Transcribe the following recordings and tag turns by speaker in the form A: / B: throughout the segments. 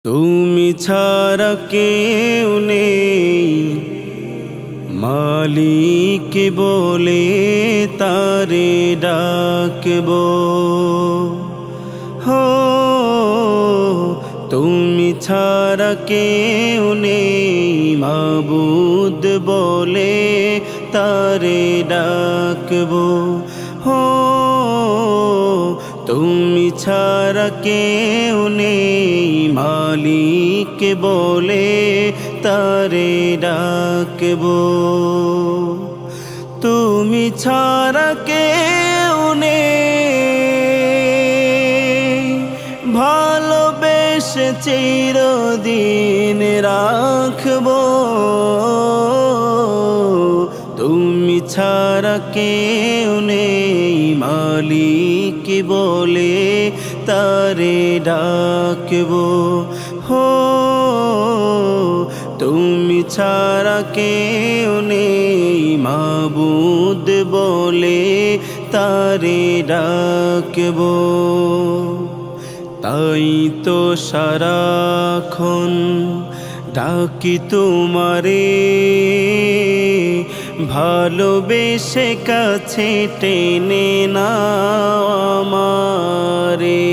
A: তুমি ছাড়া কেউ নেই, মালিক বলে তারে ডাকবো। হো তুমি ছাড়া কেউ নেই, মাবুদ বলে তারে ডাকবো। হো তুমি ছাড়া কেউ নেই, মালিক বলে তারে ডাকবো। তুমি ছাড়া কেউ নেই, ভালোবেসে চিরদিন রাখবো। তুমি ছাড়া কেউ নেই, মালিক বলে তারে ডাকবো। হো তুমি ছাড়া কেউ নেই, মাবুদ বলে তারে ডাকবো। তাই তো সারাক্ষণ ডাকি তোমারে, ভালোবেসে কাছে টেনে নাও আমারে।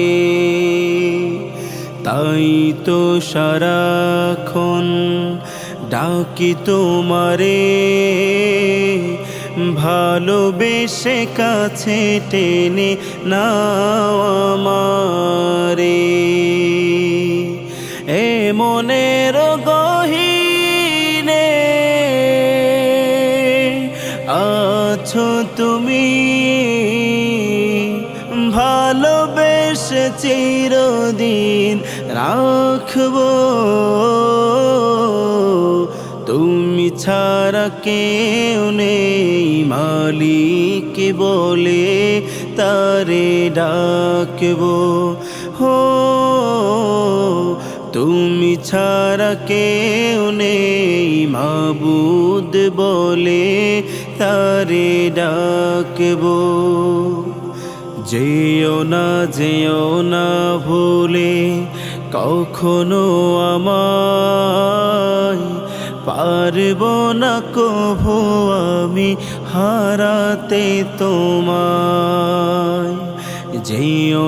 A: তাই তো সারাক্ষণ ডাকি তোমারে, ভালোবেসে কাছে টেনে নাও আমারে। এ মনের গহীনে আছো তুমি, ভালোবেসে চিরদিন রাখবো। তুমি ছাড়া কেউ নেই, মালিক বলে তারে ডাকবো। হো তুমি ছাড়া কেউ নেই, মাবুদ বলে তারে ডাকবো। যেও না ভুলে কখনো আমায়, পারবো না কভু আমি হারাতে তোমায়। যেও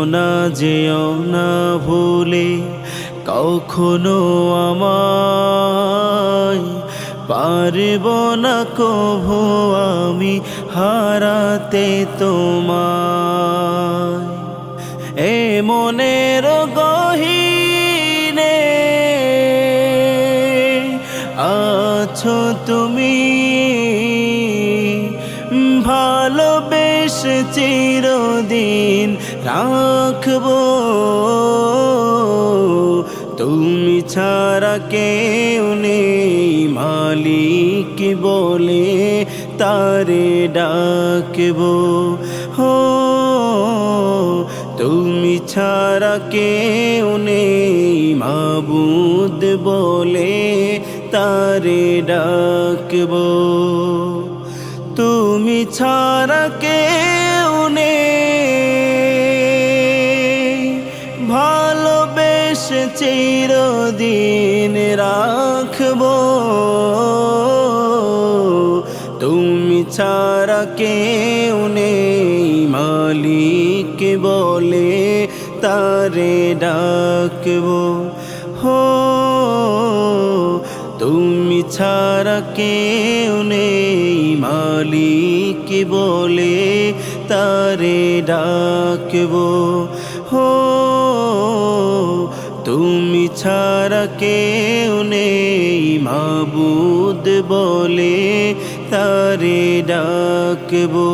A: না ভুলে কখনো আমায়, পারবো না কভু আমি হারাতে তোমায়। এ মনের গহীনে আছো তুমি, ভালোবেসে চিরদিন রাখবো। তুমি ছাড়া কেউ নেই, মালিক বলে তারে ডাকবো। হো তুমি ছাড়া কেউ নেই, মাবুদ বলে তারে ডাকবো। তুমি ছাড়া কেউ নেই, ভালোবেসে চিরদিন রাখবো। তুমি ছাড়া কেউ নেই, মালিক বলে তারে ডাকবো। হো তুমি ছাড়া কেউ নেই, মালিক বলে তারে ডাকবো। হো তুমি ছাড়া কেউ নেই, মাবুদ বলে তারে ডাকবো।